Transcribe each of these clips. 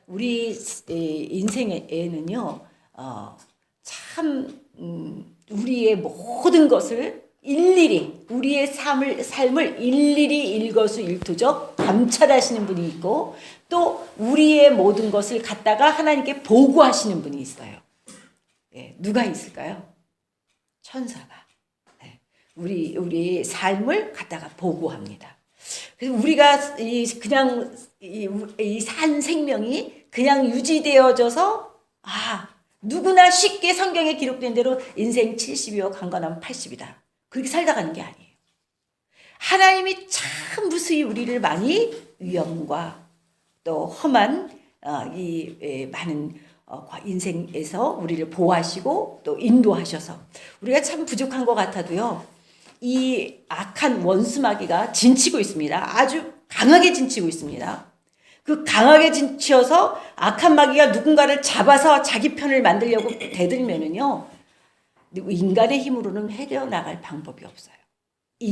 우리 인생에는요, 참 우리의 모든 것을 일일이 우리의 삶을 일일이 일거수일투족 감찰하시는 분이 있고 또 우리의 모든 것을 갖다가 하나님께 보고하시는 분이 있어요. 예, 누가 있을까요? 천사가. 예, 우리 삶을 갖다가 보고합니다. 그래서 우리가 그냥 이 산 생명이 그냥 유지되어져서 누구나 쉽게 성경에 기록된 대로 인생 70이요 강건하면 80이다. 그렇게 살다 가는 게 아니에요. 하나님이 참 무수히 우리를 많이 위험과 또 험한 많은 인생에서 우리를 보호하시고 또 인도하셔서 우리가 참 부족한 것 같아도요. 이 악한 원수마귀가 진치고 있습니다. 아주 강하게 진치고 있습니다. 그 강하게 진치어서 악한 마귀가 누군가를 잡아서 자기 편을 만들려고 대들면은요. 인간의 힘으로는 헤쳐나갈 방법이 없어요.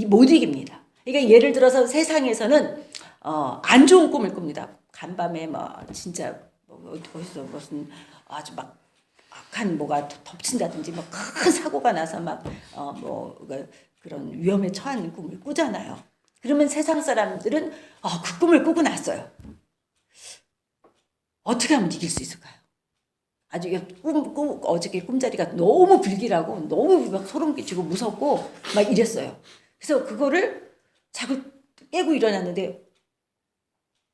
못 이깁니다. 그러니까 예를 들어서 세상에서는 안 좋은 꿈을 꿉니다. 간밤에 진짜 어디서 무슨 아주 막 악한 뭐가 덮친다든지 큰 사고가 나서 그런 위험에 처한 꿈을 꾸잖아요. 그러면 세상 사람들은 그 꿈을 꾸고 났어요. 어떻게 하면 이길 수 있을까요? 아주 어저께 꿈자리가 너무 불길하고 너무 막 소름 끼치고 무섭고 막 이랬어요. 그래서 그거를 자꾸 깨고 일어났는데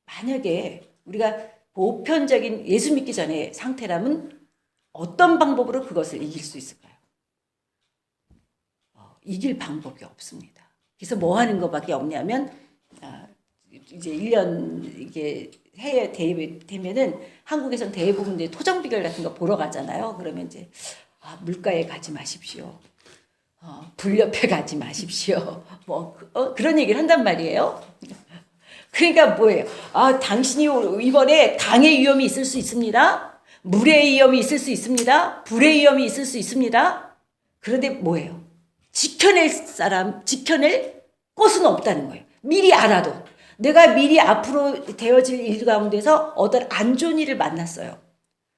만약에 우리가 보편적인 예수 믿기 전에 상태라면 어떤 방법으로 그것을 이길 수 있을까요? 이길 방법이 없습니다. 그래서 뭐 하는 것밖에 없냐면 이제 1년 이게 해외 대회 되면은 한국에선 대부분 토정 비결 같은 거 보러 가잖아요. 그러면 이제 물가에 가지 마십시오. 불 옆에 가지 마십시오. 그런 얘기를 한단 말이에요. 그러니까 뭐예요? 당신이 이번에 강의 위험이 있을 수 있습니다. 물의 위험이 있을 수 있습니다. 불의 위험이 있을 수 있습니다. 그런데 뭐예요? 지켜낼 곳은 없다는 거예요. 미리 알아도. 내가 미리 앞으로 되어질 일 가운데서 어떤 안 좋은 일을 만났어요.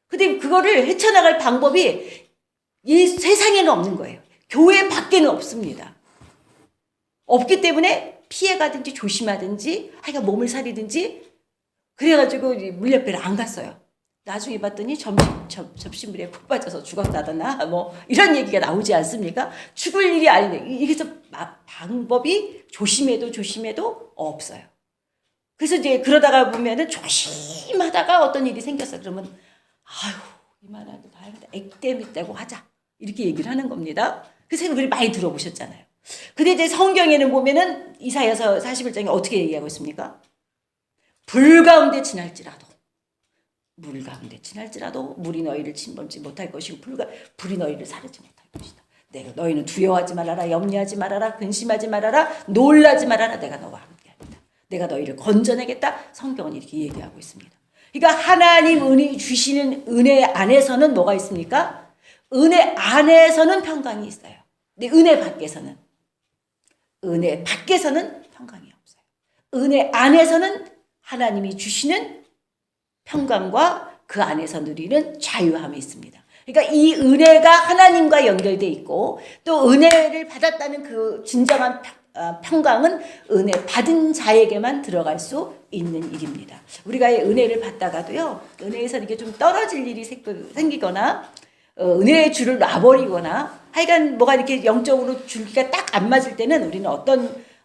근데 그거를 헤쳐나갈 방법이 이 세상에는 없는 거예요. 교회 밖에는 없습니다. 없기 때문에 피해가든지 조심하든지 하여간 몸을 사리든지 그래가지고 물 옆에를 안 갔어요. 나중에 봤더니 접시물에 푹 빠져서 죽었다더나 이런 얘기가 나오지 않습니까? 죽을 일이 아닌데 그래서 방법이 조심해도 없어요. 그래서 이제 그러다가 보면은 조심하다가 어떤 일이 생겼어. 그러면 이만하게 다행이다. 액땜 있다고 하자. 이렇게 얘기를 하는 겁니다. 그래서 우리 많이 들어보셨잖아요. 근데 이제 성경에는 보면은 이사야서 41장에 어떻게 얘기하고 있습니까? 불 가운데 지날지라도 물 가운데 지날지라도 물이 너희를 침범치 못할 것이고 불이 너희를 사르지 못할 것이다. 너희는 두려워하지 말아라. 염려하지 말아라. 근심하지 말아라. 놀라지 말아라. 내가 너와 함께하리라. 내가 너희를 건져내겠다. 성경은 이렇게 얘기하고 있습니다. 그러니까 하나님 은혜 주시는 은혜 안에서는 뭐가 있습니까? 은혜 안에서는 평강이 있어요. 근데 은혜 밖에서는 평강이 없어요. 은혜 안에서는 하나님이 주시는 평강과 그 안에서 누리는 자유함이 있습니다. 그러니까 이 은혜가 하나님과 연결돼 있고 또 은혜를 받았다는 그 진정한 평강은 은혜 받은 자에게만 들어갈 수 있는 일입니다. 우리가 은혜를 받다가도요, 은혜에서 이렇게 좀 떨어질 일이 생기거나 은혜의 줄을 놔버리거나 하여간 뭐가 이렇게 영적으로 줄기가 딱 안 맞을 때는 우리는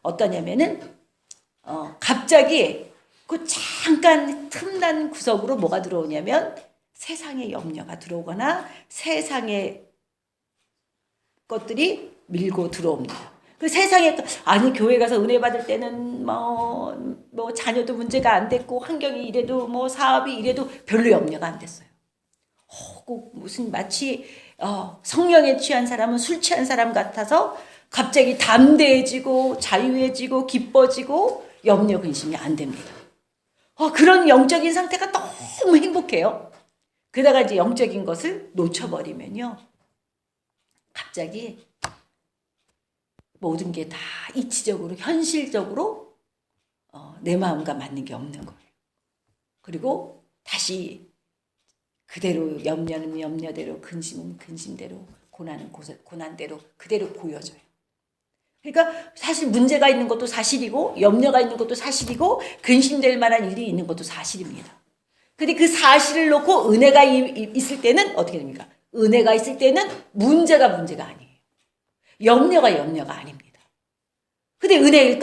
어떠냐면은 갑자기 그 잠깐 틈난 구석으로 뭐가 들어오냐면 세상의 염려가 들어오거나 세상의 것들이 밀고 들어옵니다. 그 세상에 교회 가서 은혜 받을 때는 자녀도 문제가 안 됐고 환경이 이래도 사업이 이래도 별로 염려가 안 됐어요. 꼭 무슨 마치 성령에 취한 사람은 술 취한 사람 같아서 갑자기 담대해지고 자유해지고 기뻐지고 염려 근심이 안 됩니다. 그런 영적인 상태가 너무 행복해요. 그러다가 이제 영적인 것을 놓쳐버리면요, 갑자기 모든 게 다 이치적으로 현실적으로 내 마음과 맞는 게 없는 거예요. 그리고 다시 그대로 염려는 염려대로, 근심은 근심대로, 고난은 고난대로 그대로 보여져요. 그러니까 사실 문제가 있는 것도 사실이고 염려가 있는 것도 사실이고 근심될 만한 일이 있는 것도 사실입니다. 근데 그 사실을 놓고 은혜가 있을 때는 어떻게 됩니까? 은혜가 있을 때는 문제가 아니에요. 염려가 아닙니다. 근데 은혜를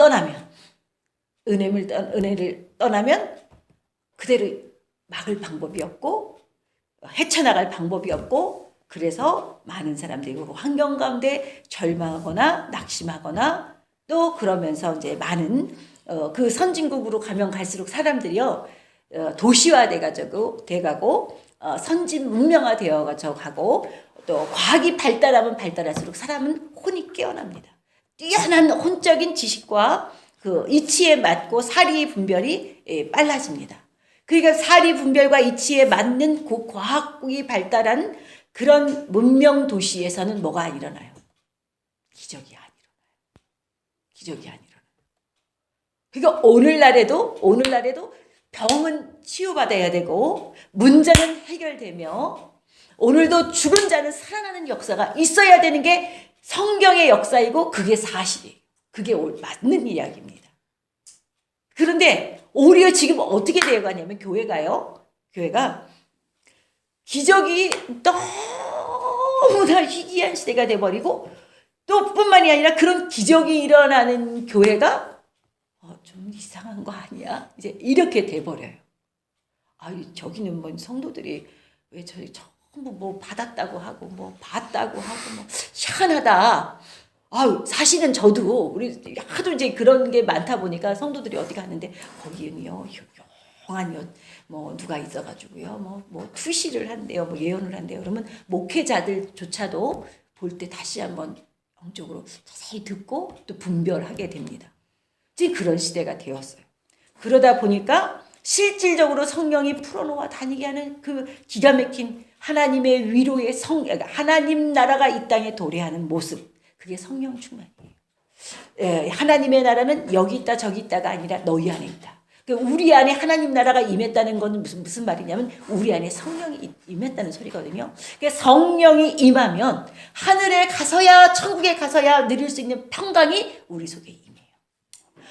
떠나면 그대로 막을 방법이 없고 헤쳐나갈 방법이 없고 그래서 많은 사람들이 환경 가운데 절망하거나 낙심하거나 또 그러면서 이제 많은 그 선진국으로 가면 갈수록 사람들이요 도시화돼가고 선진 문명화되어 가고 또 과학이 발달하면 발달할수록 사람은 혼이 깨어납니다. 뛰어난 혼적인 지식과 그 이치에 맞고 사리 분별이 빨라집니다. 그러니까 사리 분별과 이치에 맞는 그 과학이 발달한 그런 문명 도시에서는 뭐가 일어나요? 기적이 안 일어나요. 그러니까 오늘날에도 병은 치유받아야 되고 문제는 해결되며 오늘도 죽은 자는 살아나는 역사가 있어야 되는 게 성경의 역사이고 그게 사실이에요. 그게 맞는 이야기입니다. 그런데 오히려 지금 어떻게 되어가냐면 교회가 기적이 너무나 희귀한 시대가 돼버리고 또 뿐만이 아니라 그런 기적이 일어나는 교회가 좀 이상한 거 아니야? 이제 이렇게 돼버려요. 저기는 뭐 성도들이 왜 저희 전부 뭐 받았다고 하고 뭐 봤다고 하고 뭐 희한하다. 사실은 저도 우리 하도 이제 그런 게 많다 보니까 성도들이 어디 가는데 거기는요 영한 뭐 누가 있어가지고요 뭐 투시를 한대요 뭐 예언을 한대요. 그러면 목회자들조차도 볼 때 다시 한번 영적으로 자세히 듣고 또 분별하게 됩니다. 지금 그런 시대가 되었어요. 그러다 보니까 실질적으로 성령이 풀어놓아 다니게 하는 그 기가 막힌 하나님의 위로의 하나님 나라가 이 땅에 도래하는 모습. 그게 성령 충만이에요. 하나님의 나라는 여기 있다 저기 있다가 아니라 너희 안에 있다. 우리 안에 하나님 나라가 임했다는 건 무슨 말이냐면 우리 안에 성령이 임했다는 소리거든요. 성령이 임하면 하늘에 가서야 천국에 가서야 누릴 수 있는 평강이 우리 속에 임해요.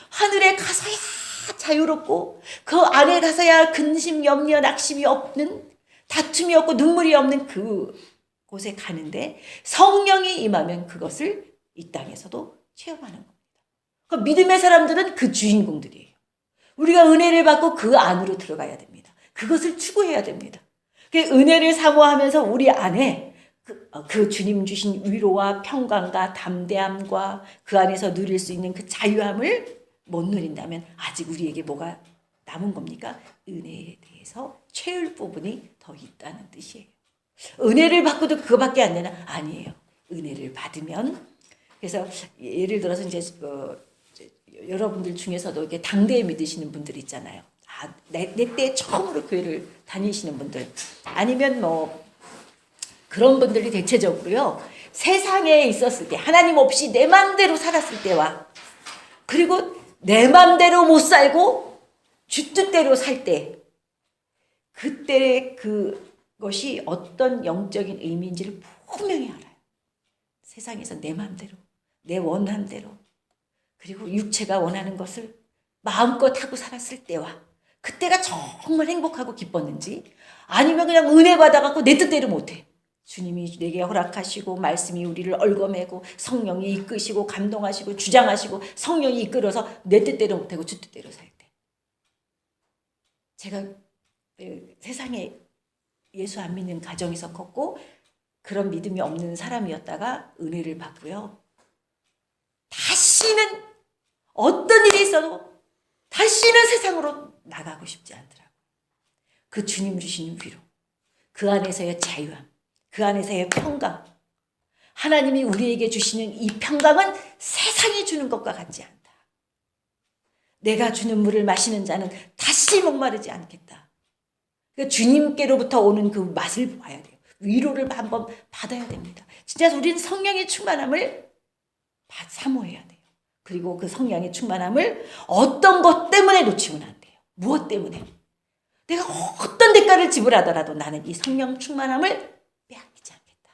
하늘에 가서야 자유롭고 그 안에 가서야 근심 염려 낙심이 없는 다툼이 없고 눈물이 없는 그 곳에 가는데 성령이 임하면 그것을 이 땅에서도 체험하는 겁니다. 그 믿음의 사람들은 그 주인공들이에요. 우리가 은혜를 받고 그 안으로 들어가야 됩니다. 그것을 추구해야 됩니다. 은혜를 사모하면서 우리 안에 그 주님 주신 위로와 평강과 담대함과 그 안에서 누릴 수 있는 그 자유함을 못 누린다면 아직 우리에게 뭐가 남은 겁니까? 은혜에 대해서 채울 부분이 더 있다는 뜻이에요. 은혜를 받고도 그거밖에 안 되나? 아니에요. 은혜를 받으면 그래서 예를 들어서 이제 여러분들 중에서도 이렇게 당대에 믿으시는 분들 있잖아요. 내 때 처음으로 교회를 다니시는 분들 아니면 뭐 그런 분들이 대체적으로요. 세상에 있었을 때 하나님 없이 내 맘대로 살았을 때와 그리고 내 맘대로 못 살고 주 뜻대로 살 때 그때 그것이 어떤 영적인 의미인지를 분명히 알아요. 세상에서 내 맘대로 내 원한 대로 그리고 육체가 원하는 것을 마음껏 하고 살았을 때와 그때가 정말 행복하고 기뻤는지 아니면 그냥 은혜 받아갖고 내 뜻대로 못해. 주님이 내게 허락하시고 말씀이 우리를 얽어매고 성령이 이끄시고 감동하시고 주장하시고 성령이 이끌어서 내 뜻대로 못하고 주 뜻대로 살 때. 제가 세상에 예수 안 믿는 가정에서 컸고 그런 믿음이 없는 사람이었다가 은혜를 받고요. 다시는 어떤 일이 있어도 다시는 세상으로 나가고 싶지 않더라고요. 그 주님 주신 위로, 그 안에서의 자유함, 그 안에서의 평강. 하나님이 우리에게 주시는 이 평강은 세상이 주는 것과 같지 않다. 내가 주는 물을 마시는 자는 다시 목마르지 않겠다. 그러니까 주님께로부터 오는 그 맛을 봐야 돼요. 위로를 한번 받아야 됩니다. 진짜 우리는 성령의 충만함을 사모해야 돼요. 그리고 그 성령의 충만함을 어떤 것 때문에 놓치면 안 돼요. 무엇 때문에? 내가 어떤 대가를 지불하더라도 나는 이 성령 충만함을 빼앗기지 않겠다.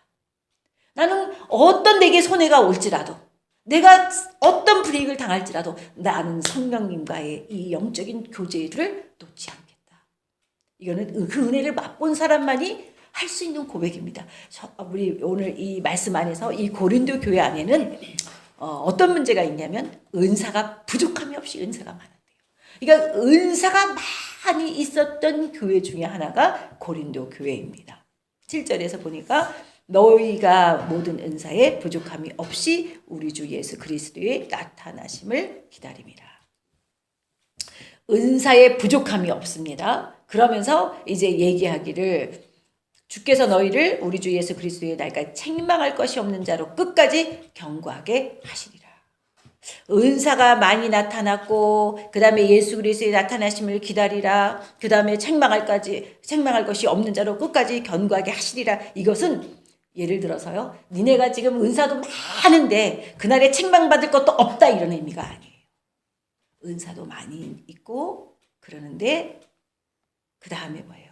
나는 어떤 내게 손해가 올지라도, 내가 어떤 불이익을 당할지라도 나는 성령님과의 이 영적인 교제를 놓지 않겠다. 이거는 그 은혜를 맛본 사람만이 할 수 있는 고백입니다. 우리 오늘 이 말씀 안에서 이 고린도 교회 안에는 어떤 문제가 있냐면 은사가 부족함이 없이 은사가 많았대요. 그러니까 은사가 많이 있었던 교회 중에 하나가 고린도 교회입니다. 7절에서 보니까 너희가 모든 은사에 부족함이 없이 우리 주 예수 그리스도의 나타나심을 기다림이라. 은사에 부족함이 없습니다. 그러면서 이제 얘기하기를 주께서 너희를 우리 주 예수 그리스도의 날까지 책망할 것이 없는 자로 끝까지 견고하게 하시리라. 은사가 많이 나타났고 그 다음에 예수 그리스도의 나타나심을 기다리라. 그 다음에 책망할 것이 없는 자로 끝까지 견고하게 하시리라. 이것은 예를 들어서요, 니네가 지금 은사도 많은데 그날에 책망받을 것도 없다 이런 의미가 아니에요. 은사도 많이 있고 그러는데 그 다음에 뭐예요?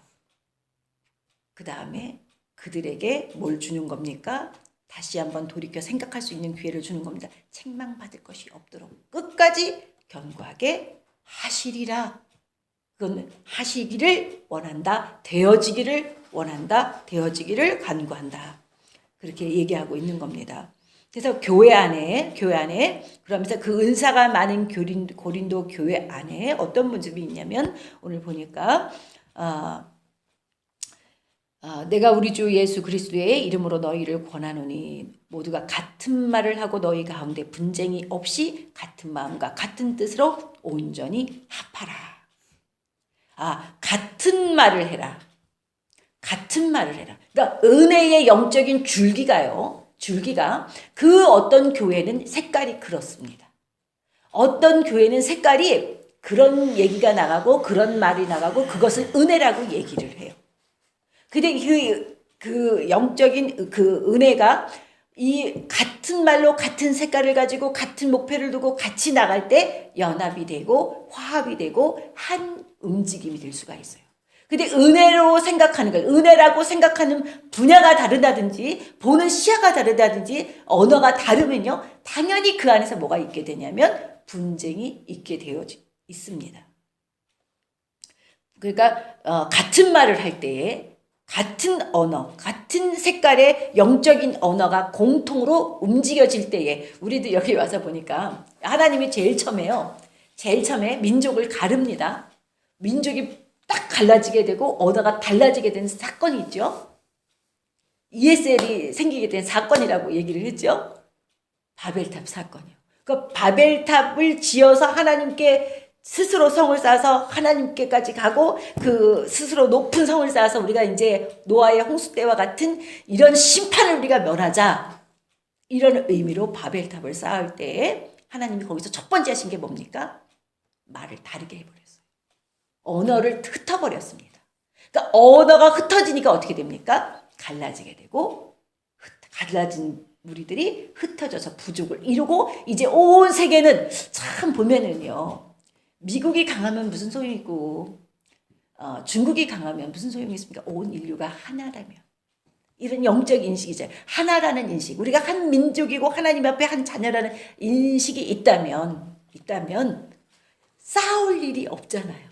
그 다음에 그들에게 뭘 주는 겁니까? 다시 한번 돌이켜 생각할 수 있는 기회를 주는 겁니다. 책망받을 것이 없도록 끝까지 견고하게 하시리라. 그건 하시기를 원한다. 되어지기를 원한다. 되어지기를 간구한다. 그렇게 얘기하고 있는 겁니다. 그래서 교회 안에 그러면서 그 은사가 많은 고린도 교회 안에 어떤 모습이 있냐면 오늘 보니까 내가 우리 주 예수 그리스도의 이름으로 너희를 권하노니 모두가 같은 말을 하고 너희 가운데 분쟁이 없이 같은 마음과 같은 뜻으로 온전히 합하라. 같은 말을 해라. 같은 말을 해라. 그러니까 은혜의 영적인 줄기가 그 어떤 교회는 색깔이 그렇습니다. 어떤 교회는 색깔이 그런 얘기가 나가고 그런 말이 나가고 그것을 은혜라고 얘기를 해요. 근데 그 영적인 그 은혜가 이 같은 말로 같은 색깔을 가지고 같은 목표를 두고 같이 나갈 때 연합이 되고 화합이 되고 한 움직임이 될 수가 있어요. 근데 은혜라고 생각하는 분야가 다르다든지 보는 시야가 다르다든지 언어가 다르면요, 당연히 그 안에서 뭐가 있게 되냐면 분쟁이 있게 되어 있습니다. 그러니까 같은 말을 할 때에 같은 언어, 같은 색깔의 영적인 언어가 공통으로 움직여질 때에 우리도 여기 와서 보니까 하나님이 제일 처음에 민족을 가릅니다. 민족이 딱 갈라지게 되고 언어가 달라지게 되는 사건이 있죠. ESL이 생기게 된 사건이라고 얘기를 했죠. 바벨탑 사건이요. 그 바벨탑을 지어서 하나님께 스스로 성을 쌓아서 하나님께까지 가고 그 스스로 높은 성을 쌓아서 우리가 이제 노아의 홍수 때와 같은 이런 심판을 우리가 면하자, 이런 의미로 바벨탑을 쌓을 때 하나님이 거기서 첫 번째 하신 게 뭡니까? 말을 다르게 해버렸어요. 언어를 흩어버렸습니다. 그러니까 언어가 흩어지니까 어떻게 됩니까? 갈라지게 되고 갈라진 무리들이 흩어져서 부족을 이루고 이제 온 세계는 참 보면은요, 미국이 강하면 무슨 소용이고 중국이 강하면 무슨 소용이 있습니까? 온 인류가 하나라면, 이런 영적 인식이죠. 하나라는 인식, 우리가 한 민족이고 하나님 앞에 한 자녀라는 인식이 있다면 싸울 일이 없잖아요.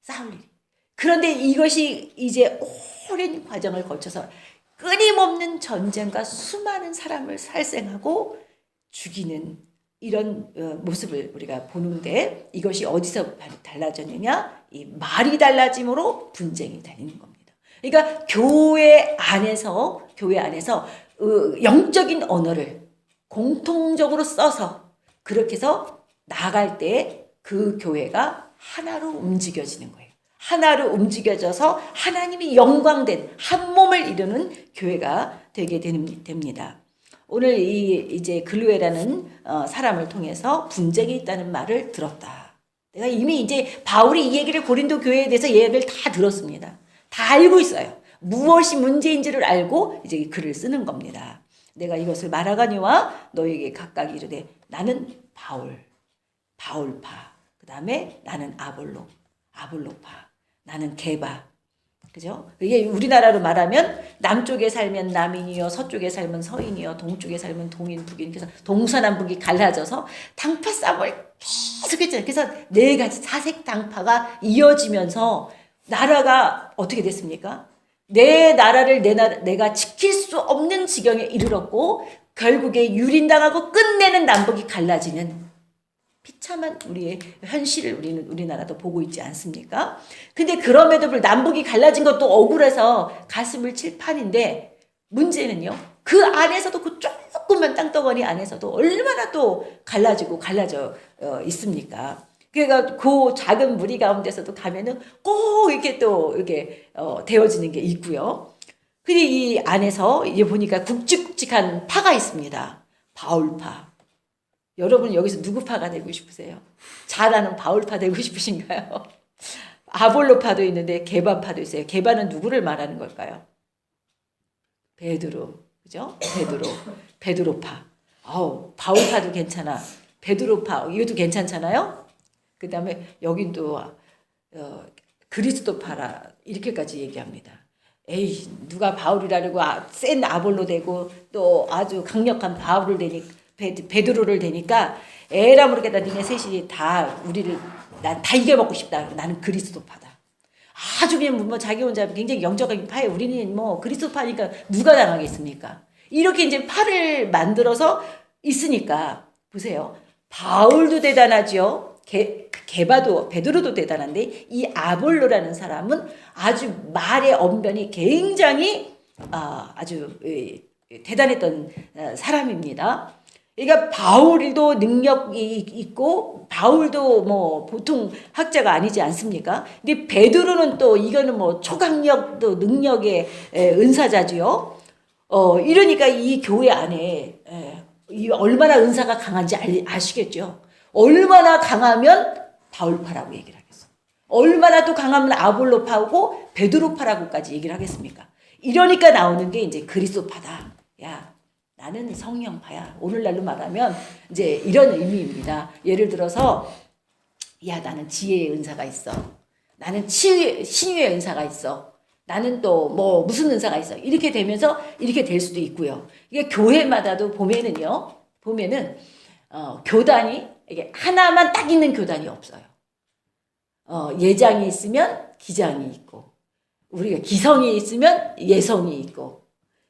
싸울 일이. 그런데 이것이 이제 오랜 과정을 거쳐서 끊임없는 전쟁과 수많은 사람을 살생하고 죽이는 이런 모습을 우리가 보는데, 이것이 어디서 달라졌느냐? 이 말이 달라짐으로 분쟁이 달리는 겁니다. 그러니까 교회 안에서 영적인 언어를 공통적으로 써서 그렇게 해서 나아갈 때 그 교회가 하나로 움직여지는 거예요. 하나로 움직여져서 하나님이 영광된 한 몸을 이루는 교회가 되게 됩니다. 오늘 이제 글로에라는 사람을 통해서 분쟁이 있다는 말을 들었다. 내가 이미 이제 바울이 이 얘기를 고린도 교회에 대해서 얘기를 다 들었습니다. 다 알고 있어요. 무엇이 문제인지를 알고 이제 글을 쓰는 겁니다. 내가 이것을 말하거니와 너에게 각각 이르되 나는 바울파. 그 다음에 나는 아볼로파. 나는 개바. 그죠? 이게 우리나라로 말하면 남쪽에 살면 남인이요, 서쪽에 살면 서인이요, 동쪽에 살면 동인, 북인. 그래서 동서남북이 갈라져서 당파 싸움을 계속 했잖아요. 그래서 네 가지 사색 당파가 이어지면서 나라가 어떻게 됐습니까? 내 나라를 내가 지킬 수 없는 지경에 이르렀고 결국에 유린당하고 끝내는 남북이 갈라지는 비참한 우리의 현실을 우리나라도 보고 있지 않습니까? 근데 그럼에도 불구하고 남북이 갈라진 것도 억울해서 가슴을 칠 판인데 문제는요. 그 안에서도 그 조그만 땅덩어리 안에서도 얼마나 또 갈라져 있습니까? 그러니까 그 작은 무리 가운데서도 가면은 꼭 이렇게 또 이렇게 되어지는 게 있고요. 근데 이 안에서 이제 보니까 굵직굵직한 파가 있습니다. 바울파. 여러분 여기서 누구 파가 되고 싶으세요? 잘 아는 바울파 되고 싶으신가요? 아볼로파도 있는데 게바파도 있어요. 게바는 누구를 말하는 걸까요? 베드로, 그죠? 베드로파. 바울파도 괜찮아. 베드로파, 이것도 괜찮잖아요? 그 다음에 여긴 또 그리스도파라 이렇게까지 얘기합니다. 에이, 누가 바울이라고 센 아볼로 되고 또 아주 강력한 바울을 되니까 베드로를 되니까 에라 모르겠다. 니네 셋이 다 우리를 난 다 이겨먹고 싶다. 나는 그리스도파다. 아주 그냥 뭐 자기 혼자 굉장히 영적인 파에 우리는 뭐 그리스도파니까 누가 당하겠습니까? 이렇게 이제 파를 만들어서 있으니까 보세요. 바울도 대단하죠. 게바도 베드로도 대단한데 이 아볼로라는 사람은 아주 말의 언변이 굉장히 아주 대단했던 사람입니다. 그러니까 바울도 능력이 있고 바울도 뭐 보통 학자가 아니지 않습니까? 근데 베드로는 또 이거는 뭐 초강력 또 능력의 은사자지요. 이러니까 이 교회 안에 이 얼마나 은사가 강한지 아시겠죠? 얼마나 강하면 바울파라고 얘기를 하겠어. 얼마나 또 강하면 아볼로파고 베드로파라고까지 얘기를 하겠습니까? 이러니까 나오는 게 이제 그리스도파다. 야, 나는 성령파야. 오늘날로 말하면 이제 이런 의미입니다. 예를 들어서 야, 나는 지혜의 은사가 있어. 나는 신유의 은사가 있어. 나는 또 뭐 무슨 은사가 있어. 이렇게 되면서 이렇게 될 수도 있고요. 이게 교회마다도 보면은 교단이 이게 하나만 딱 있는 교단이 없어요. 예장이 있으면 기장이 있고, 우리가 기성이 있으면 예성이 있고,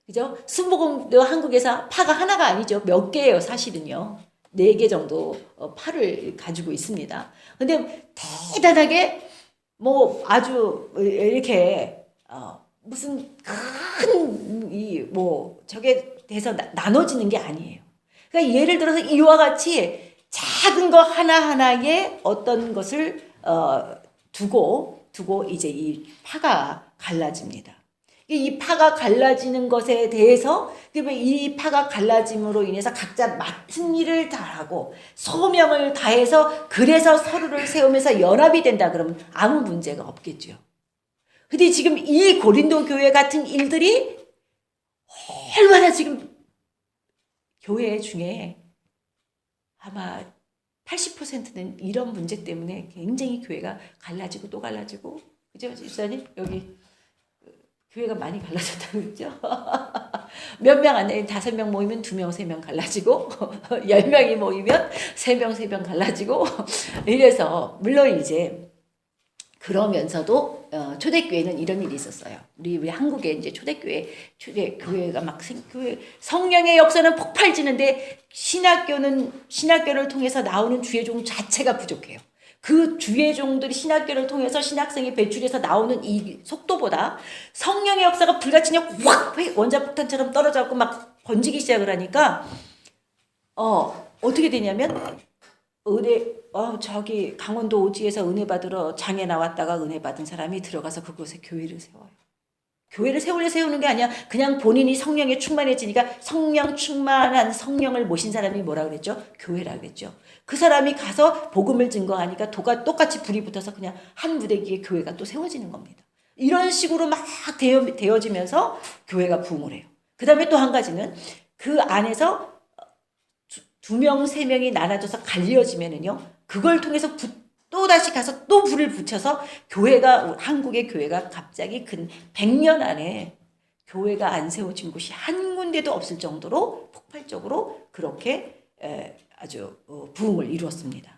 그죠? 순복음도 한국에서 파가 하나가 아니죠. 몇 개예요, 사실은요. 4개 정도 파를 가지고 있습니다. 근데 대단하게 뭐 아주 이렇게 무슨 큰 뭐 저게 돼서 나눠지는 게 아니에요. 그러니까 예를 들어서 이와 같이 작은 거 하나하나에 어떤 것을 두고 이제 이 파가 갈라집니다. 이 파가 갈라지는 것에 대해서 이 파가 갈라짐으로 인해서 각자 맡은 일을 다하고 소명을 다해서 그래서 서로를 세우면서 연합이 된다 그러면 아무 문제가 없겠죠. 근데 지금 이 고린도 교회 같은 일들이 얼마나 지금 교회 중에 아마 80%는 이런 문제 때문에 굉장히 교회가 갈라지고 또 갈라지고, 그죠, 집사님? 여기 교회가 많이 갈라졌다고 그랬죠? 몇 명 안에 5명 모이면 2명, 3명 갈라지고 10명이 모이면 3명 갈라지고 이래서 물론 이제 그러면서도 초대교회는 이런 일이 있었어요. 우리 한국에 이제 초대교회가 막 성령의 역사는 폭발지는데 신학교를 통해서 나오는 주의종 자체가 부족해요. 그 주의종들이 신학교를 통해서 신학생이 배출해서 나오는 이 속도보다 성령의 역사가 불같이 그냥 확 원자폭탄처럼 떨어져갖고 막 번지기 시작을 하니까 어떻게 되냐면 저기 강원도 오지에서 은혜 받으러 장에 나왔다가 은혜 받은 사람이 들어가서 그곳에 교회를 세워요. 교회를 세우는 게 아니야. 그냥 본인이 성령에 충만해지니까 성령 충만한 성령을 모신 사람이 뭐라 그랬죠? 교회라 그랬죠. 그 사람이 가서 복음을 증거하니까 똑같이 불이 붙어서 그냥 한 무대기에 교회가 또 세워지는 겁니다. 이런 식으로 막 되어지면서 교회가 부흥을 해요. 그 다음에 또 한 가지는 그 안에서 2명, 3명이 나눠져서 갈려지면은요, 그걸 통해서 또다시 가서 또 불을 붙여서 교회가 한국의 교회가 갑자기 근 100년 안에 교회가 안 세워진 곳이 한 군데도 없을 정도로 폭발적으로 그렇게 아주 부흥을 이루었습니다.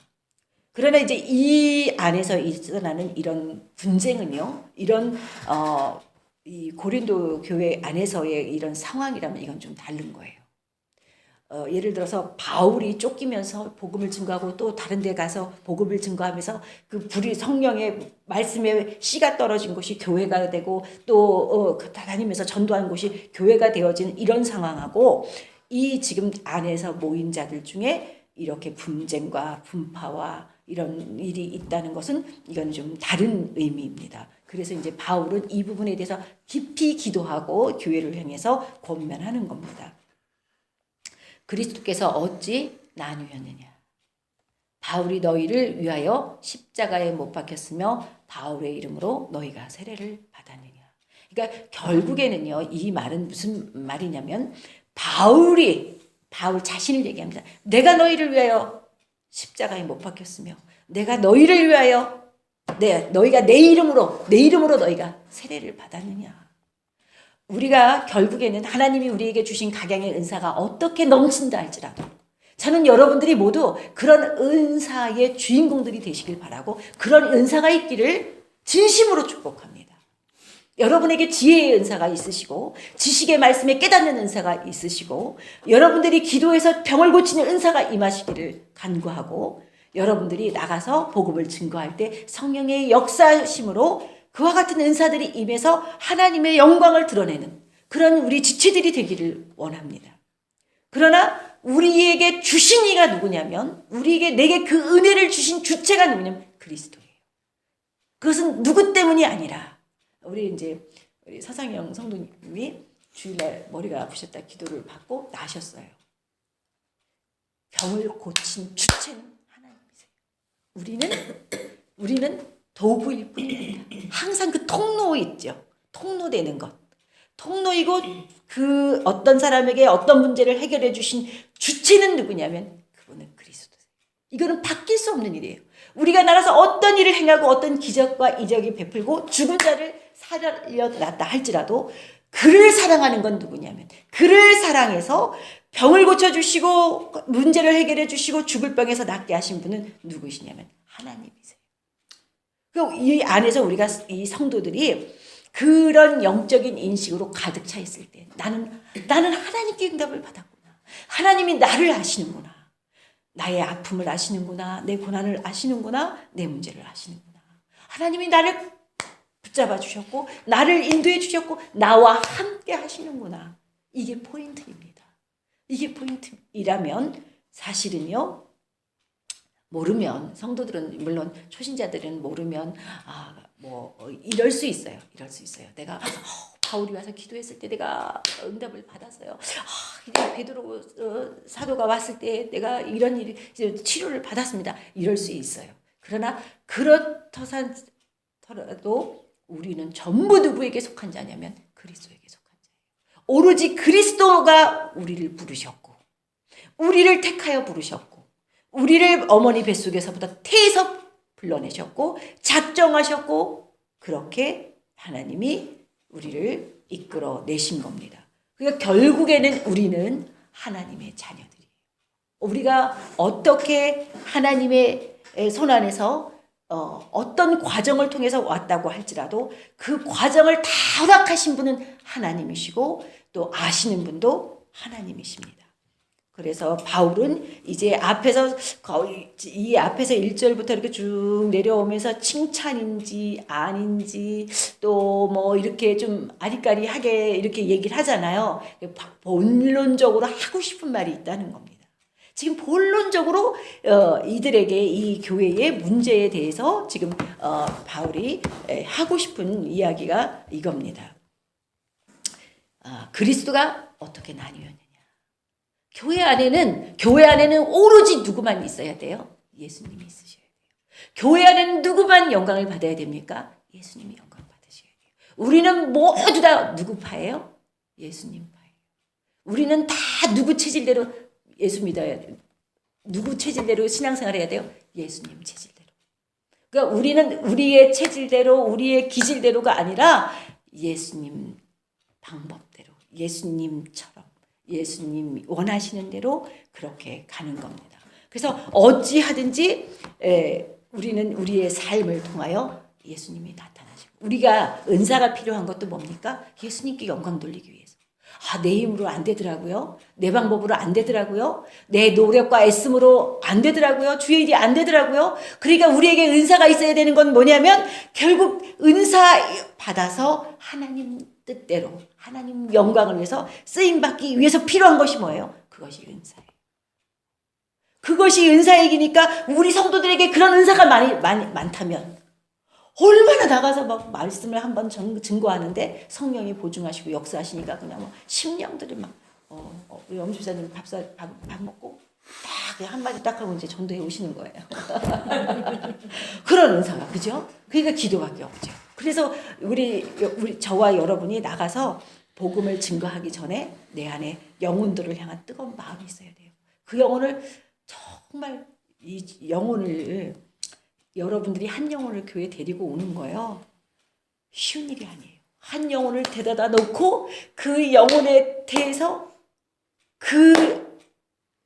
그러나 이제 이 안에서 일어나는 이런 분쟁은요, 이런 이 고린도 교회 안에서의 이런 상황이라면 이건 좀 다른 거예요. 예를 들어서 바울이 쫓기면서 복음을 증거하고 또 다른 데 가서 복음을 증거하면서 그 불이 성령의 말씀에 씨가 떨어진 곳이 교회가 되고 또 다니면서 전도한 곳이 교회가 되어진 이런 상황하고 이 지금 안에서 모인 자들 중에 이렇게 분쟁과 분파와 이런 일이 있다는 것은 이건 좀 다른 의미입니다. 그래서 이제 바울은 이 부분에 대해서 깊이 기도하고 교회를 향해서 권면하는 겁니다. 그리스도께서 어찌 나누었느냐. 바울이 너희를 위하여 십자가에 못 박혔으며 바울의 이름으로 너희가 세례를 받았느냐. 그러니까 결국에는요, 이 말은 무슨 말이냐면 바울 자신을 얘기합니다. 내가 너희를 위하여 십자가에 못 박혔으며 내가 너희를 위하여 너희가 내 이름으로 너희가 세례를 받았느냐. 우리가 결국에는 하나님이 우리에게 주신 각양의 은사가 어떻게 넘친다 할지라도 저는 여러분들이 모두 그런 은사의 주인공들이 되시길 바라고 그런 은사가 있기를 진심으로 축복합니다. 여러분에게 지혜의 은사가 있으시고 지식의 말씀에 깨닫는 은사가 있으시고 여러분들이 기도해서 병을 고치는 은사가 임하시기를 간구하고 여러분들이 나가서 복음을 증거할 때 성령의 역사심으로 그와 같은 은사들이 임해서 하나님의 영광을 드러내는 그런 우리 지체들이 되기를 원합니다. 그러나 우리에게 주신 이가 누구냐면 내게 그 은혜를 주신 주체가 누구냐면 그리스도예요. 그것은 누구 때문이 아니라 우리 서상영 성도님이 주일날 머리가 아프셨다 기도를 받고 나셨어요. 병을 고친 주체는 하나님이세요. 우리는 도구일 뿐입니다. 항상 그 통로 있죠. 통로되는 것. 통로이고 그 어떤 사람에게 어떤 문제를 해결해 주신 주체는 누구냐면 그분은 그리스도세요. 이거는 바뀔 수 없는 일이에요. 우리가 나가서 어떤 일을 행하고 어떤 기적과 이적이 베풀고 죽은 자를 살려놨다 할지라도 그를 사랑하는 건 누구냐면 그를 사랑해서 병을 고쳐주시고 문제를 해결해 주시고 죽을 병에서 낫게 하신 분은 누구시냐면 하나님이세요. 이 안에서 우리가 이 성도들이 그런 영적인 인식으로 가득 차 있을 때 나는 하나님께 응답을 받았구나. 하나님이 나를 아시는구나. 나의 아픔을 아시는구나. 내 고난을 아시는구나. 내 문제를 아시는구나. 하나님이 나를 붙잡아 주셨고 나를 인도해 주셨고 나와 함께 하시는구나. 이게 포인트입니다. 이게 포인트이라면 사실은요. 모르면 성도들은 물론 초신자들은 모르면 이럴 수 있어요. 내가 바울이 와서 기도했을 때 내가 응답을 받았어요. 베드로 사도가 왔을 때 내가 이런 일 치료를 받았습니다. 이럴 수 있어요. 그러나 그렇더라도 우리는 전부 누구에게 속한 자냐면 그리스도에게 속한 자예요. 오로지 그리스도가 우리를 부르셨고 우리를 택하여 부르셨고 우리를 어머니 뱃속에서부터 태에서 불러내셨고 작정하셨고 그렇게 하나님이 우리를 이끌어내신 겁니다. 그러니까 결국에는 우리는 하나님의 자녀들이에요. 우리가 어떻게 하나님의 손안에서 어떤 과정을 통해서 왔다고 할지라도 그 과정을 다 허락하신 분은 하나님이시고 또 아시는 분도 하나님이십니다. 그래서 바울은 이제 앞에서 1절부터 이렇게 쭉 내려오면서 칭찬인지 아닌지 또 이렇게 좀 아리까리하게 이렇게 얘기를 하잖아요. 본론적으로 하고 싶은 말이 있다는 겁니다. 지금 본론적으로 이들에게 이 교회의 문제에 대해서 지금 바울이 하고 싶은 이야기가 이겁니다. 그리스도가 어떻게 나뉘었냐. 교회 안에는 오로지 누구만 있어야 돼요? 예수님이 있으셔야 돼요. 교회 안에는 누구만 영광을 받아야 됩니까? 예수님이 영광 받으셔야 돼요. 우리는 모두 다 누구 파예요? 예수님 파예요. 우리는 다 누구 체질대로 예수 믿어야 돼요. 누구 체질대로 신앙생활 해야 돼요? 예수님 체질대로. 그러니까 우리는 우리의 체질대로 우리의 기질대로가 아니라 예수님 방법대로 예수님처럼 예수님 원하시는 대로 그렇게 가는 겁니다. 그래서 어찌하든지 우리는 우리의 삶을 통하여 예수님이 나타나시고 우리가 은사가 필요한 것도 뭡니까? 예수님께 영광 돌리기 위해서. 내 힘으로 안 되더라고요. 내 방법으로 안 되더라고요. 내 노력과 애씀으로 안 되더라고요. 주의 일이 안 되더라고요. 그러니까 우리에게 은사가 있어야 되는 건 뭐냐면 결국 은사 받아서 하나님 뜻대로 하나님 영광을 위해서 쓰임받기 위해서 필요한 것이 뭐예요? 그것이 은사예요. 그것이 은사이기니까 우리 성도들에게 그런 은사가 많다면 얼마나 나가서 막 말씀을 한번 증거하는데 성령이 보증하시고 역사하시니까 그냥 뭐 심령들이 막 우리 엄주사님 밥 먹고 딱 한마디 딱 하고 이제 전도해 오시는 거예요. 그런 은사가 그죠? 그러니까 기도밖에 없죠. 그래서 우리 저와 여러분이 나가서 복음을 증거하기 전에 내 안에 영혼들을 향한 뜨거운 마음이 있어야 돼요. 그 영혼을 정말 이 영혼을 여러분들이 한 영혼을 교회에 데리고 오는 거예요. 쉬운 일이 아니에요. 한 영혼을 데려다 놓고 그 영혼에 대해서 그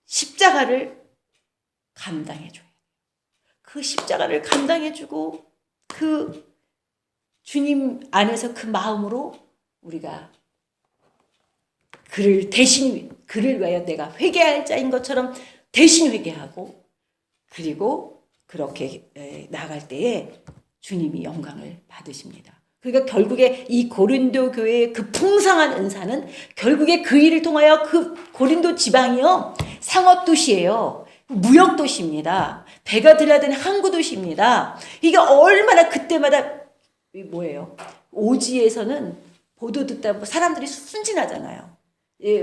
십자가를 감당해줘요. 그 십자가를 감당해주고 그 주님 안에서 그 마음으로 우리가 그를 위하여 내가 회개할 자인 것처럼 대신 회개하고 그리고 그렇게 나갈 때에 주님이 영광을 받으십니다. 그러니까 결국에 이 고린도 교회의 그 풍성한 은사는 결국에 그 일을 통하여 그 고린도 지방이요 상업도시예요. 무역도시입니다. 배가 들라드는 항구도시입니다. 이게 얼마나 그때마다 뭐예요? 오지에서는 보도 듣다 사람들이 순진하잖아요.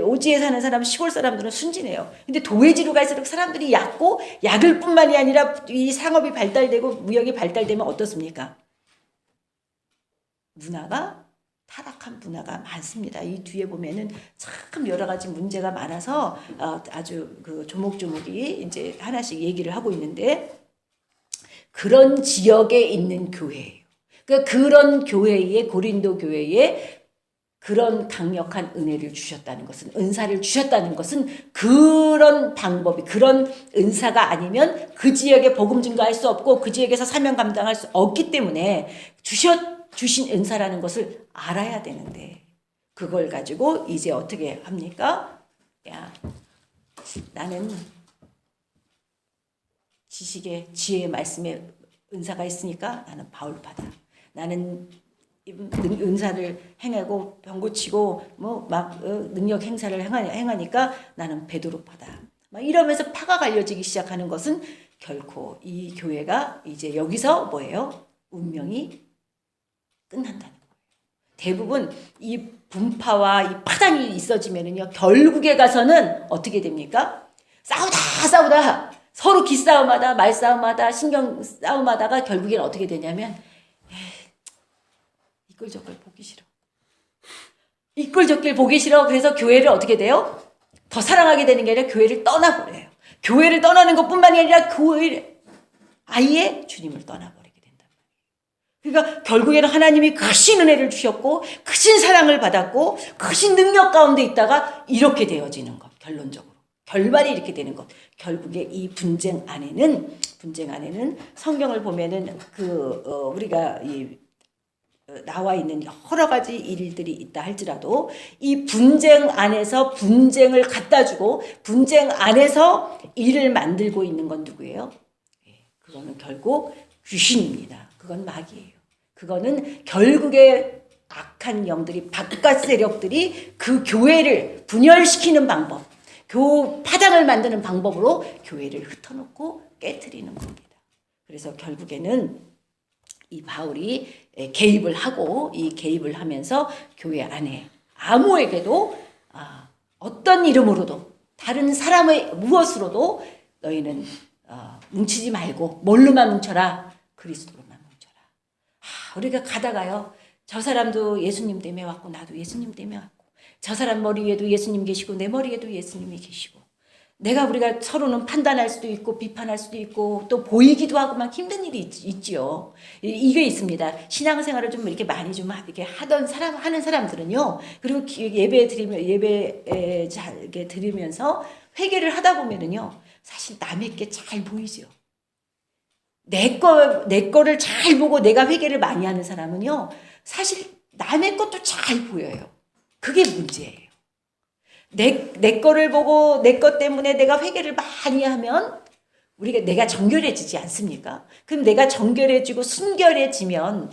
오지에 사는 사람, 시골 사람들은 순진해요. 근데 도회지로 갈수록 사람들이 얕고 약을 뿐만이 아니라 이 상업이 발달되고 무역이 발달되면 어떻습니까? 문화가 타락한 문화가 많습니다. 이 뒤에 보면은 참 여러 가지 문제가 많아서 아주 그 조목조목이 이제 하나씩 얘기를 하고 있는데 그런 지역에 있는 교회예요. 그러니까 그런 교회에 고린도 교회에 그런 강력한 은혜를 주셨다는 것은 은사를 주셨다는 것은 그런 방법이 그런 은사가 아니면 그 지역에 복음 증거할 수 없고 그 지역에서 사명 감당할 수 없기 때문에 주신 은사라는 것을 알아야 되는데 그걸 가지고 이제 어떻게 합니까? 야, 나는 지식의 지혜의 말씀에 은사가 있으니까 나는 바울파다. 나는 은사를 행하고 병 고치고 뭐 막 능력 행사를 행하니까 나는 베드로파다. 막 이러면서 파가 갈려지기 시작하는 것은 결코 이 교회가 이제 여기서 뭐예요? 운명이 끝난다는 거예요. 대부분 이 분파와 이 파당이 있어지면은요 결국에 가서는 어떻게 됩니까? 싸우다 서로 기싸움하다 말싸움하다 신경 싸움하다가 결국엔 어떻게 되냐면 이끌저끌 보기 싫어. 이끌저끌 보기 싫어. 그래서 교회를 어떻게 돼요? 더 사랑하게 되는 게 아니라 교회를 떠나버려요. 교회를 떠나는 것뿐만이 아니라 교회를 아예 주님을 떠나버리게 된단 말이에요. 그러니까 결국에는 하나님이 크신 은혜를 주셨고 크신 사랑을 받았고 크신 능력 가운데 있다가 이렇게 되어지는 것. 결론적으로. 결말이 이렇게 되는 것. 결국에 이 분쟁 안에는 성경을 보면은 우리가 나와 있는 여러 가지 일들이 있다 할지라도 이 분쟁 안에서 분쟁을 갖다 주고 분쟁 안에서 일을 만들고 있는 건 누구예요? 그거는 결국 귀신입니다. 그건 마귀예요. 그거는 결국에 악한 영들이 바깥 세력들이 그 교회를 분열시키는 방법 파당을 만드는 방법으로 교회를 흩어놓고 깨트리는 겁니다. 그래서 결국에는 이 바울이 개입을 하고 이 개입을 하면서 교회 안에 아무에게도 어떤 이름으로도 다른 사람의 무엇으로도 너희는 뭉치지 말고 뭘로만 뭉쳐라? 그리스도로만 뭉쳐라. 우리가 가다가요. 저 사람도 예수님 때문에 왔고 나도 예수님 때문에 왔고 저 사람 머리 위에도 예수님 계시고 내 머리 위에도 예수님이 계시고 우리가 서로는 판단할 수도 있고 비판할 수도 있고 또 보이기도 하고 막 힘든 일이 있지요. 이게 있습니다. 신앙생활을 좀 이렇게 많이 좀 이렇게 하는 사람들은요. 그리고 예배에 잘 이렇게 들으면서 회개를 하다 보면은요. 사실 남의 게 잘 보이죠. 내 거를 잘 보고 내가 회개를 많이 하는 사람은요. 사실 남의 것도 잘 보여요. 그게 문제예요. 내 거를 보고 내 것 때문에 내가 회개를 많이 하면 내가 정결해지지 않습니까? 그럼 내가 정결해지고 순결해지면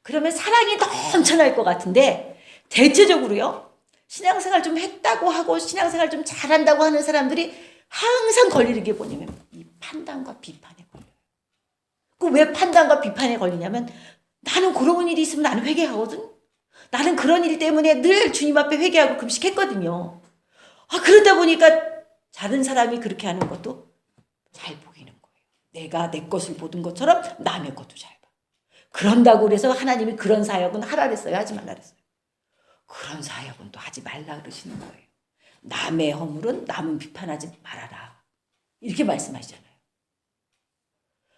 그러면 사랑이 넘쳐날 것 같은데 대체적으로요. 신앙생활 좀 했다고 하고 신앙생활 좀 잘한다고 하는 사람들이 항상 걸리는 게 뭐냐면 이 판단과 비판에 걸려요. 그 왜 판단과 비판에 걸리냐면 나는 그런 일이 있으면 나는 회개하거든. 나는 그런 일 때문에 늘 주님 앞에 회개하고 금식했거든요. 그러다 보니까 다른 사람이 그렇게 하는 것도 잘 보이는 거예요. 내가 내 것을 보던 것처럼 남의 것도 잘 봐. 그런다고 그래서 하나님이 그런 사역은 하라 그랬어요? 하지 말라 그랬어요? 그런 사역은 또 하지 말라 그러시는 거예요. 남의 허물은 남은 비판하지 말아라. 이렇게 말씀하시잖아요.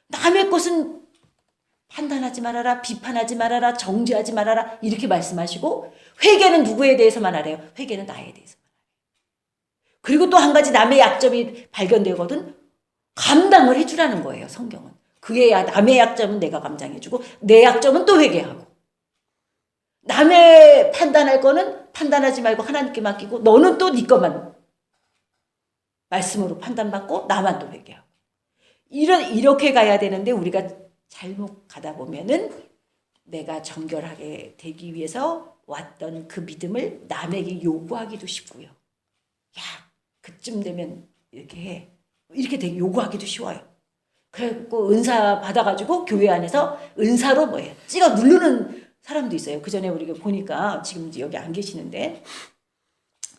남의 것은 판단하지 말아라, 비판하지 말아라, 정죄하지 말아라 이렇게 말씀하시고 회개는 누구에 대해서만 하래요? 회개는 나에 대해서. 그리고 또 한 가지 남의 약점이 발견되거든 감당을 해주라는 거예요. 성경은. 남의 약점은 내가 감당해주고 내 약점은 또 회개하고 남의 판단할 거는 판단하지 말고 하나님께 맡기고 너는 또 네 것만 말씀으로 판단받고 나만 또 회개하고 이렇게 가야 되는데 우리가 잘못 가다 보면은 내가 정결하게 되기 위해서 왔던 그 믿음을 남에게 요구하기도 쉽고요. 야 그쯤 되면 이렇게 해. 이렇게 되게 요구하기도 쉬워요. 그래갖고 은사 받아가지고 교회 안에서 은사로 찍어 누르는 사람도 있어요. 그 전에 우리가 보니까 지금 여기 안 계시는데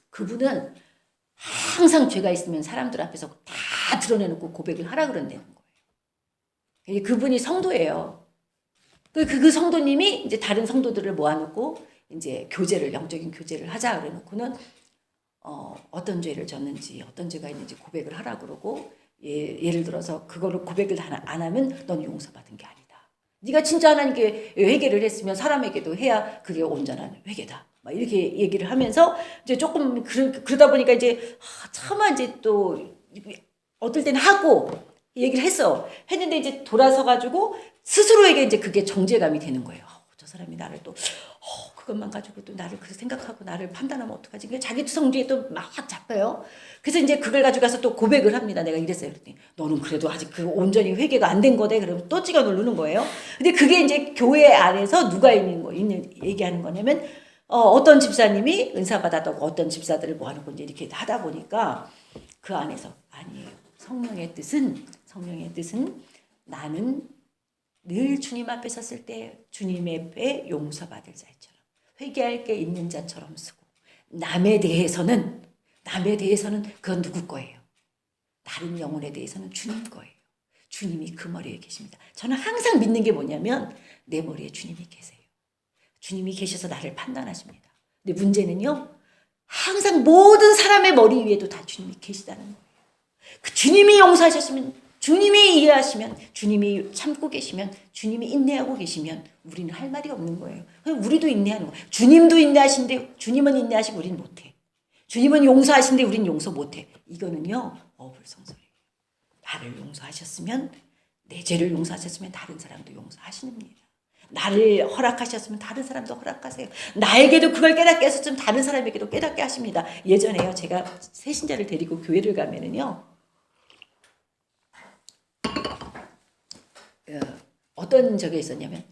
그분은 항상 죄가 있으면 사람들 앞에서 다 드러내놓고 고백을 하라 그런다는 거예요. 그분이 성도예요. 그 성도님이 이제 다른 성도들을 모아놓고 이제 영적인 교제를 하자 그래놓고는 어떤 죄를 졌는지 어떤 죄가 있는지 고백을 하라 그러고 예를 들어서 그거를 고백을 안 하면 넌 용서받은 게 아니다. 네가 진짜 하나님께 회개를 했으면 사람에게도 해야 그게 온전한 회개다. 막 이렇게 얘기를 하면서 이제 조금 그러다 보니까 이제 차마 이제 또 어떨 때는 하고 얘기를 했는데 이제 돌아서 가지고 스스로에게 이제 그게 정죄감이 되는 거예요. 저 사람이 나를 또 그것만 가지고 또 나를 그렇게 생각하고 나를 판단하면 어떡하지? 그러니까 자기 성주에 또 막 잡혀요. 그래서 이제 그걸 가지고 가서 또 고백을 합니다. 내가 이랬어요. 그랬더니 너는 그래도 아직 그 온전히 회개가 안 된 거대. 그러면 또 찍어 누르는 거예요. 근데 그게 이제 교회 안에서 누가 얘기하는 거냐면 어떤 집사님이 은사 받았다고 어떤 집사들을 모아놓고 이제 이렇게 하다 보니까 그 안에서 아니에요. 성령의 뜻은 나는 늘 주님 앞에 섰을 때 주님의 배 용서받을 자처럼 회개할 게 있는 자처럼 쓰고 남에 대해서는 그건 누구 거예요? 다른 영혼에 대해서는 주님 거예요. 주님이 그 머리에 계십니다. 저는 항상 믿는 게 뭐냐면 내 머리에 주님이 계세요. 주님이 계셔서 나를 판단하십니다. 근데 문제는요. 항상 모든 사람의 머리 위에도 다 주님이 계시다는 거예요. 그 주님이 용서하셨으면 주님이 이해하시면 주님이 참고 계시면 주님이 인내하고 계시면 우리는 할 말이 없는 거예요. 우리도 인내하는 거예요. 주님도 인내하신데 주님은 인내하시고 우리는 못해. 주님은 용서하신데 우리는 용서 못해. 이거는요. 어불성설이에요. 나를 용서하셨으면 내 죄를 용서하셨으면 다른 사람도 용서하십니다. 나를 허락하셨으면 다른 사람도 허락하세요. 나에게도 그걸 깨닫게 하셨으면 다른 사람에게도 깨닫게 하십니다. 예전에요. 제가 새신자를 데리고 교회를 가면은요. 어떤 적이 있었냐면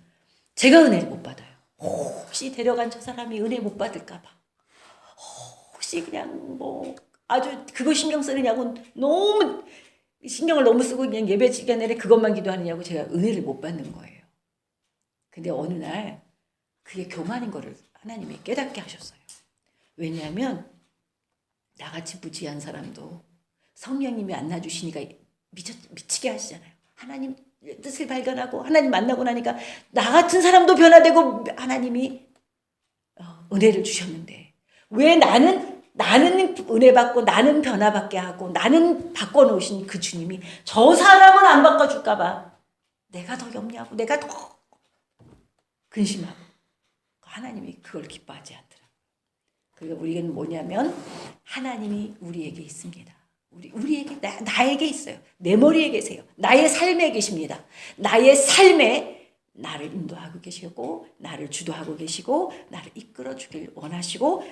제가 은혜를 못 받아요. 혹시 데려간 저 사람이 은혜 못 받을까 봐. 혹시 그냥 아주 그거 신경 쓰느냐고 너무 신경을 너무 쓰고 그냥 예배 시간에 그것만 기도하느냐고 제가 은혜를 못 받는 거예요. 근데 어느 날 그게 교만인 거를 하나님이 깨닫게 하셨어요. 왜냐하면 나같이 무지한 사람도 성령님이 안 놔주시니까 미치게 하시잖아요. 하나님 뜻을 발견하고 하나님 만나고 나니까 나 같은 사람도 변화되고 하나님이 은혜를 주셨는데 왜 나는 나는 은혜 받고 나는 변화받게 하고 나는 바꿔놓으신 그 주님이 저 사람은 안 바꿔줄까 봐 내가 더 염려하고 내가 더 근심하고 하나님이 그걸 기뻐하지 않더라고요. 그러니까 우리는 뭐냐면 하나님이 우리에게 있습니다. 우리에게 나에게 있어요. 내 머리에 계세요. 나의 삶에 계십니다. 나의 삶에 나를 인도하고 계시고 나를 주도하고 계시고 나를 이끌어 주길 원하시고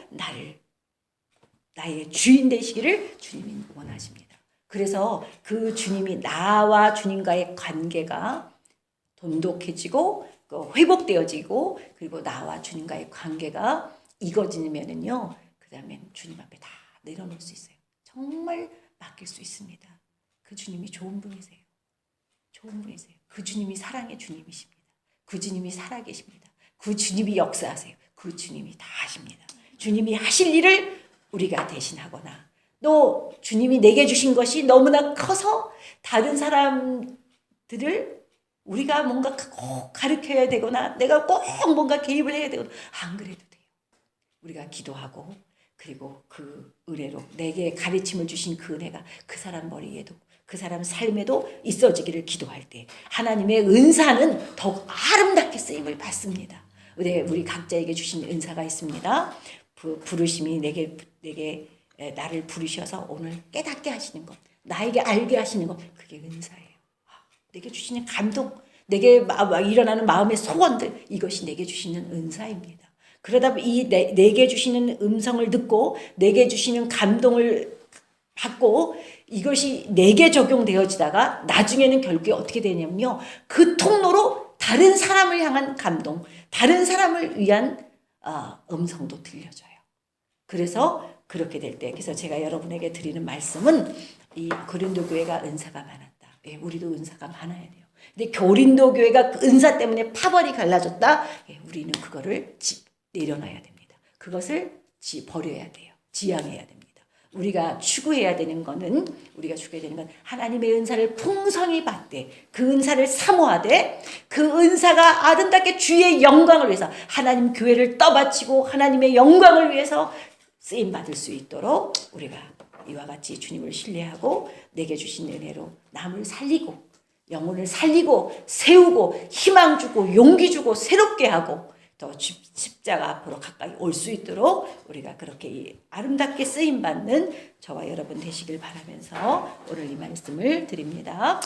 나의 주인 되시기를 주님이 원하십니다. 그래서 그 주님이 나와 주님과의 관계가 돈독해지고 회복되어지고 그리고 나와 주님과의 관계가 이거지면은요 그 다음엔 주님 앞에 다 내려놓을 수 있어요. 정말 맡길 수 있습니다. 그 주님이 좋은 분이세요. 좋은 분이세요. 그 주님이 사랑의 주님이십니다. 그 주님이 살아계십니다. 그 주님이 역사하세요. 그 주님이 다 하십니다. 주님이 하실 일을 우리가 대신하거나 또 주님이 내게 주신 것이 너무나 커서 다른 사람들을 우리가 뭔가 꼭 가르쳐야 되거나 내가 꼭 뭔가 개입을 해야 되거나 안 그래도 돼요. 우리가 기도하고 그리고 그 은혜로 내게 가르침을 주신 그 은혜가 그 사람 머리에도 그 사람 삶에도 있어지기를 기도할 때 하나님의 은사는 더욱 아름답게 쓰임을 받습니다. 우리 각자에게 주신 은사가 있습니다. 부르심이 내게 나를 부르셔서 오늘 깨닫게 하시는 것, 나에게 알게 하시는 것, 그게 은사예요. 내게 주시는 감동, 내게 일어나는 마음의 소원들, 이것이 내게 주시는 은사입니다. 그러다 내게 주시는 음성을 듣고 내게 주시는 감동을 받고 이것이 내게 적용되어지다가 나중에는 결국에 어떻게 되냐면요. 그 통로로 다른 사람을 향한 감동, 다른 사람을 위한 음성도 들려줘요. 그래서 그렇게 될 때, 그래서 제가 여러분에게 드리는 말씀은 이 고린도 교회가 은사가 많았다. 예, 우리도 은사가 많아야 돼요. 근데 고린도 교회가 그 은사 때문에 파벌이 갈라졌다. 예, 우리는 그거를 내려놔야 됩니다. 그것을 버려야 돼요. 지양해야 됩니다. 우리가 추구해야 되는 거는 하나님의 은사를 풍성히 받되 그 은사를 사모하되 그 은사가 아름답게 주의 영광을 위해서 하나님 교회를 떠받치고 하나님의 영광을 위해서 쓰임 받을 수 있도록 우리가 이와 같이 주님을 신뢰하고 내게 주신 은혜로 남을 살리고 영혼을 살리고 세우고 희망 주고 용기 주고 새롭게 하고 더 십자가 앞으로 가까이 올 수 있도록 우리가 그렇게 아름답게 쓰임받는 저와 여러분 되시길 바라면서 오늘 이 말씀을 드립니다.